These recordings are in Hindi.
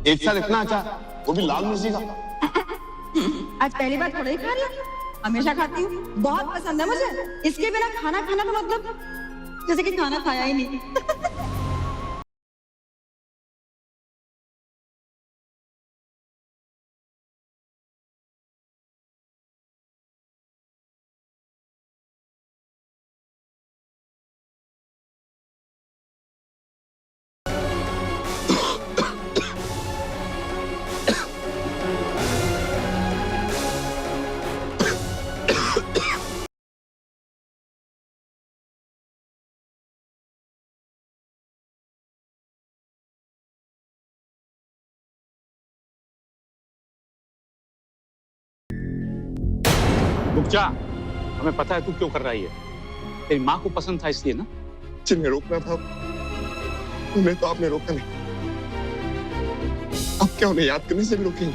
एक साल इतना अचार, वो भी लाल मिर्ची का। आज पहली बार थोड़ा ही खा रही हूँ, हमेशा खाती हूँ, बहुत पसंद है मुझे। इसके बिना खाना खाना तो मतलब जैसे कि खाना खाया ही नहीं। रुक जा, हमें पता है तू क्यों कर रही है। तेरी माँ को पसंद था इसलिए ना। जिन्हें रोकना था उन्हें तो आपने रोका नहीं, अब क्या उन्हें याद करने से भी रोकेंगे?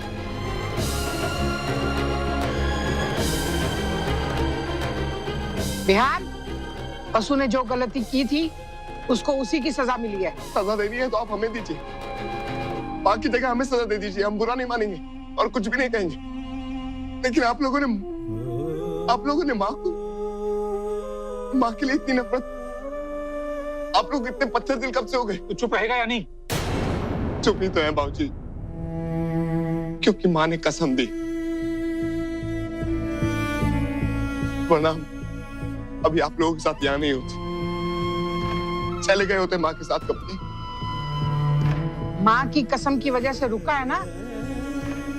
बिहार, पशु ने जो गलती की थी उसको उसी की सजा मिली है। सजा देनी है तो आप हमें दीजिए, बाकी जगह हमें सजा दे दीजिए, हम बुरा नहीं मानेंगे और कुछ भी नहीं कहेंगे। लेकिन आप लोगों ने माँ के लिए इतनी नफरत, आप लोग इतने पत्थर दिल कब से हो गए? तू चुप रहेगा या नहीं? चुप ही तो है बाबूजी, क्योंकि माँ ने कसम दी, वरना अभी आप लोगों के साथ यहाँ नहीं होते, चले गए होते माँ के साथ कभी। माँ की कसम की वजह से रुका है ना,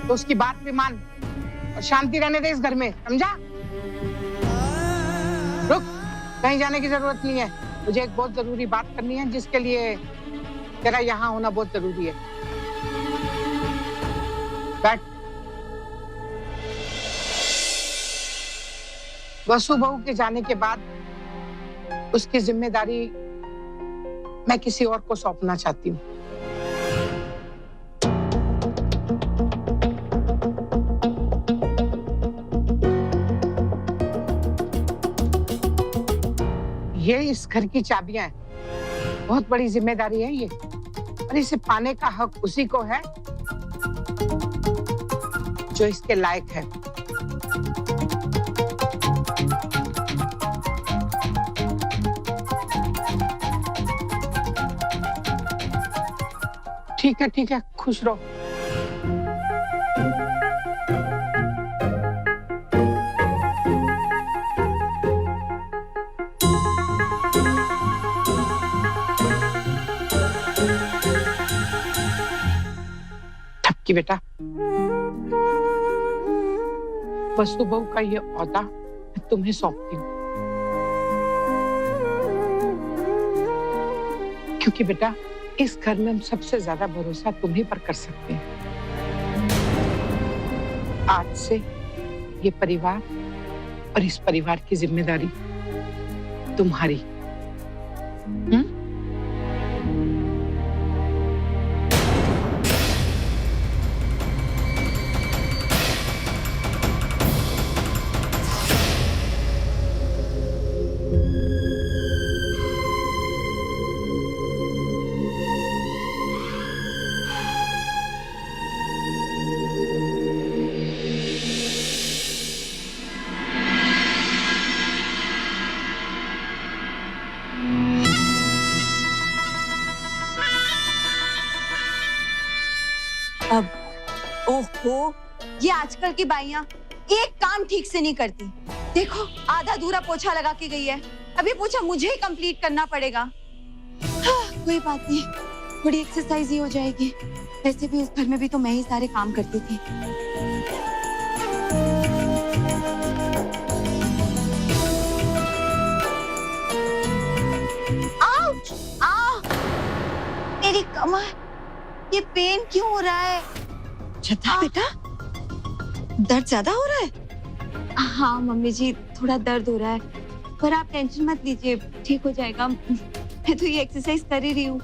तो उसकी बात पे मान और शांति रहने दे इस घर में, समझा? रुक, कहीं जाने की जरूरत नहीं है। मुझे एक बहुत जरूरी बात करनी है, जिसके लिए तेरा यहाँ होना बहुत जरूरी है। बैठ। वसु बहू के जाने के बाद उसकी जिम्मेदारी मैं किसी और को सौंपना चाहती हूँ। ये इस घर की चाबियां हैं, बहुत बड़ी जिम्मेदारी है ये, और इसे पाने का हक उसी को है जो इसके लायक है। ठीक है, खुश रहो। ठपकी बेटा, वसु बहू का ये औहदा मैं तुम्हें सौंपती हूँ, क्योंकि बेटा इस घर में हम सबसे ज्यादा भरोसा तुम्हीं पर कर सकते हैं। आज से ये परिवार और इस परिवार की जिम्मेदारी तुम्हारी। अब ओहो, ये आजकल की बाइयां एक काम ठीक से नहीं करती। देखो आधा अधूरा पोछा लगा के गई है, अभी पोछा मुझे ही कंप्लीट करना पड़ेगा। हाँ, कोई बात नहीं, थोड़ी एक्सरसाइज ही हो जाएगी। वैसे भी इस घर में भी तो मैं ही सारे काम करती थी। आउच! आ! मेरी कमर, ये पेन क्यों हो रहा है? छठा बेटा, दर्द ज्यादा हो रहा है? हाँ मम्मी जी, थोड़ा दर्द हो रहा है, पर आप टेंशन मत लीजिए, ठीक हो जाएगा। मैं तो ये एक्सरसाइज कर ही रही हूँ।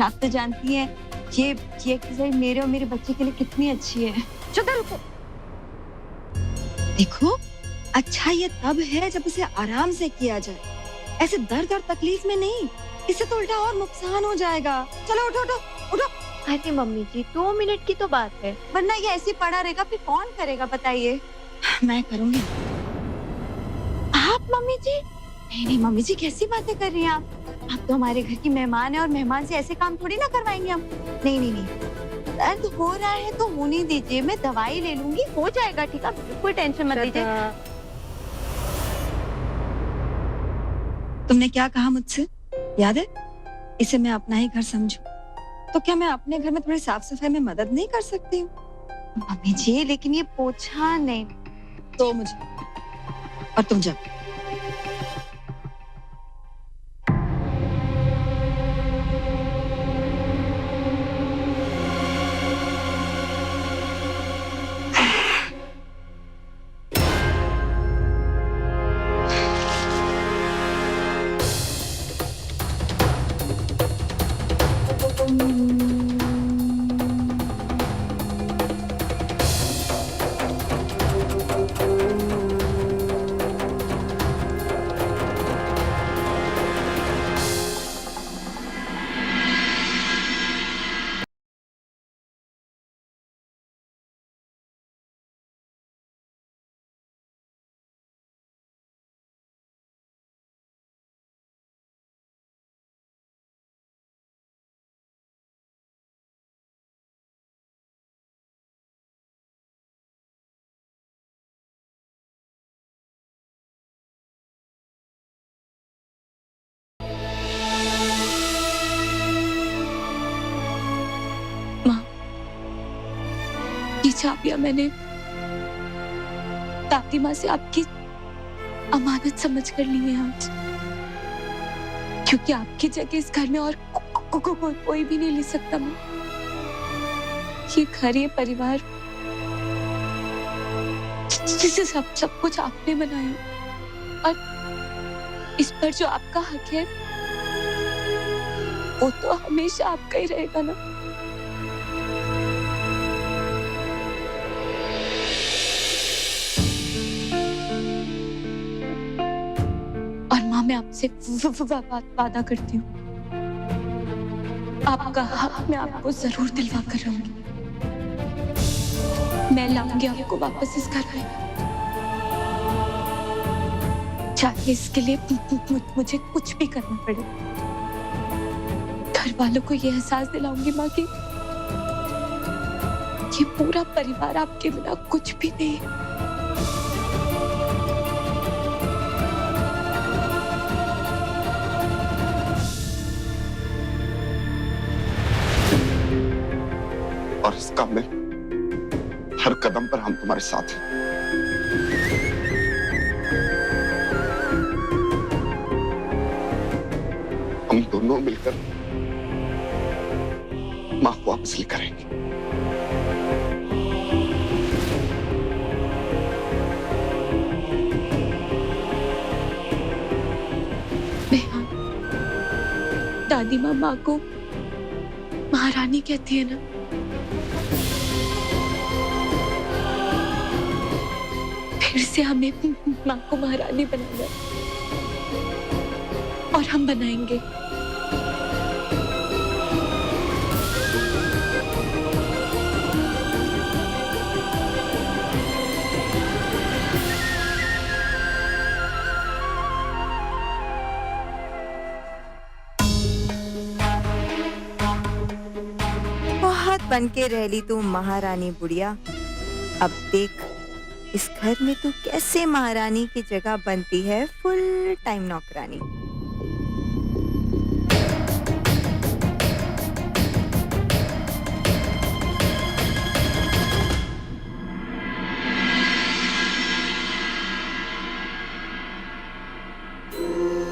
आप तो जानती हैं ये एक्सरसाइज मेरे और मेरे बच्चे के लिए कितनी अच्छी है। चलो रुको, देखो अच्छा ये तब है जब इसे आराम से किया जाए, ऐसे दर्द और तकलीफ में नहीं, इससे तो उल्टा और नुकसान हो जाएगा। चलो उठो उठो उठो। अरे मम्मी जी 2 मिनट की तो बात है। वरना ये ऐसे पड़ा रहेगा फिर कौन करेगा बताइए। मैं करूंगी। आप मम्मी जी? नहीं नहीं मम्मी जी कैसी बातें कर रही हैं आप तो हमारे घर की मेहमान है और मेहमान से ऐसे काम थोड़ी ना करवाएंगे हम। नहीं नहीं नहीं, दर्द हो रहा है तो होने दीजिए, मैं दवाई ले लूंगी, हो जाएगा ठीक है, कोई टेंशन मत लीजिए। तुमने क्या कहा मुझसे, याद है? इसे मैं अपना ही घर समझूं, तो क्या मैं अपने घर में थोड़ी साफ सफाई में मदद नहीं कर सकती हूँ? मम्मी जी लेकिन ये पोछा नहीं। तो मुझे और तुम जब ये चाबियां मैंने दादी माँ से आपकी अमानत समझ कर ली है आज, क्योंकि आपकी जगह इस घर में और कोई भी नहीं ले सकता। माँ ये घर, ये परिवार, जिसे सब कुछ आपने बनाया और इस पर जो आपका हक है वो तो हमेशा आपका ही रहेगा ना। मैं आपसे वादा करती हूँ, आपका हक मैं आपको जरूर दिलवा कर रहूंगी। मैं लाऊंगी आपको वापस इस घर में, चाहे इसके लिए मुझे कुछ भी करना पड़े। घर वालों को ये एहसास दिलाऊंगी माँ कि ये पूरा परिवार आपके बिना कुछ भी नहीं है। और इस काम में हर कदम पर हम तुम्हारे साथ हैं। हम दोनों मिलकर मां को वापस लेकर आएंगे। दादी माँ को महारानी कहती है ना, फिर से हमें माँ को महारानी बनाना और हम बनाएंगे। बहुत बनके रह ली तू महारानी बुढ़िया। अब देख इस घर में तू कैसे महारानी की जगह बनती है फुल टाइम नौकरानी।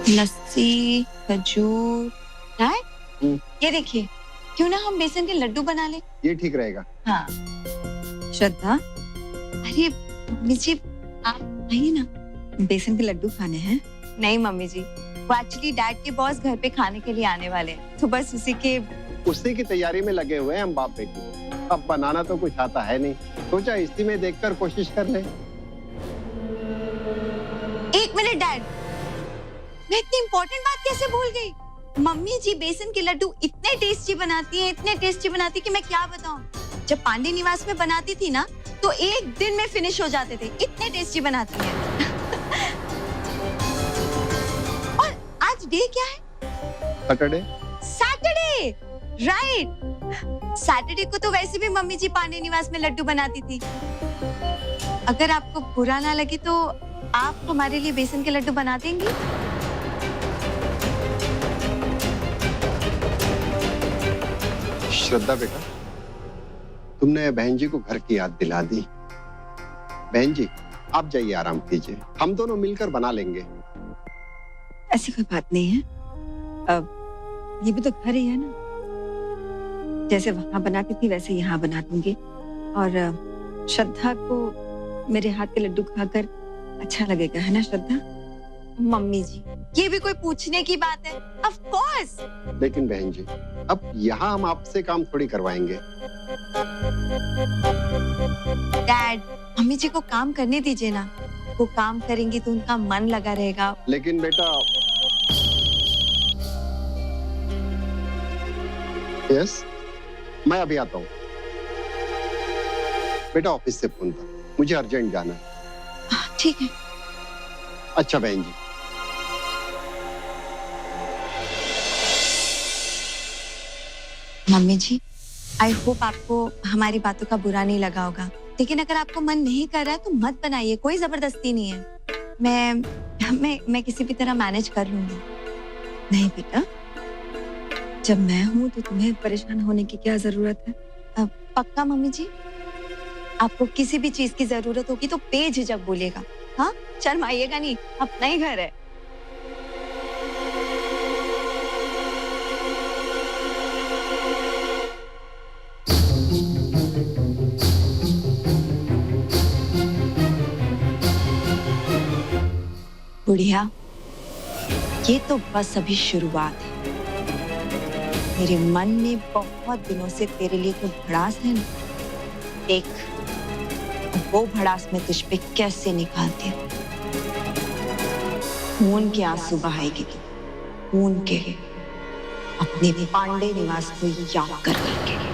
लस्सी, खजूर, चाय। ये देखिए, क्यों ना हम बेसन के लड्डू बना ले। ये ठीक रहेगा। हाँ। श्रद्धा, अरे मम्मी जी आप आइए ना, बेसन के लड्डू खाने हैं? नहीं मम्मी जी, वो एक्चुअली डैड के बॉस घर पे खाने के लिए आने वाले हैं, तो बस उसी की तैयारी में लगे हुए हैं हम बाप बेटी। अब बनाना तो कुछ आता है नहीं, सोचा इसी में देखकर कोशिश कर ले। एक मिनट डैड, मैं इतनी इम्पोर्टेंट बात कैसे भूल गई? मम्मी जी बेसन के लड्डू इतने टेस्टी बनाती हैं, इतने टेस्टी बनाती कि मैं क्या बताऊं। जब पांडे निवास में बनाती थी ना तो एक दिन में फिनिश हो जाते थे, इतने टेस्टी बनाती हैं। और आज डे क्या है? सैटरडे। Saturday, right. सैटरडे को तो वैसे भी मम्मी जी पांडे निवास में लड्डू बनाती थी। अगर आपको बुरा ना लगे तो आप हमारे लिए बेसन के लड्डू बना देंगी? श्रद्धा बेटा, तुमने बहन जी को घर की याद दिला दी। बहन जी, आप जाइए आराम कीजिए, हम दोनों मिलकर बना लेंगे। ऐसी कोई बात नहीं है। अब ये भी तो घर ही है ना, जैसे वहां बनाती थी वैसे यहाँ बना दूंगी। और श्रद्धा को मेरे हाथ के लड्डू खाकर अच्छा लगेगा, है ना श्रद्धा? मम्मी जी, ये भी कोई पूछने की बात है? Of course. लेकिन बहन जी, अब यहाँ हम आपसे काम थोड़ी करवाएंगे। डैड, मम्मी जी को काम करने दीजिए ना, वो काम करेंगी तो उनका मन लगा रहेगा। लेकिन बेटा, यस, मैं अभी आता हूँ। बेटा ऑफिस से फोन था, मुझे अर्जेंट जाना है। ठीक है। अच्छा बहन जी। मम्मी जी, आई होप आपको हमारी बातों का बुरा नहीं लगा होगा, लेकिन अगर आपको मन नहीं कर रहा है तो मत बनाइए, कोई जबरदस्ती नहीं है। मैं किसी भी तरह मैनेज कर लूंगी। नहीं बेटा, जब मैं हूं तो तुम्हें परेशान होने की क्या जरूरत है? पक्का मम्मी जी? आपको किसी भी चीज की जरूरत होगी तो बेझिझक बोलिएगा, हाँ? शर्माइएगा नहीं, अपना ही घर है। बुढ़िया, ये तो बस अभी शुरुआत है। मेरे मन में बहुत दिनों से तेरे लिए तो भड़ास है ना, देख वो भड़ास मैं तुझ पे कैसे निकालती हूँ। खून के आंसू बहाएगी तू, खून के, अपने पांडे निवास को याद कर करके।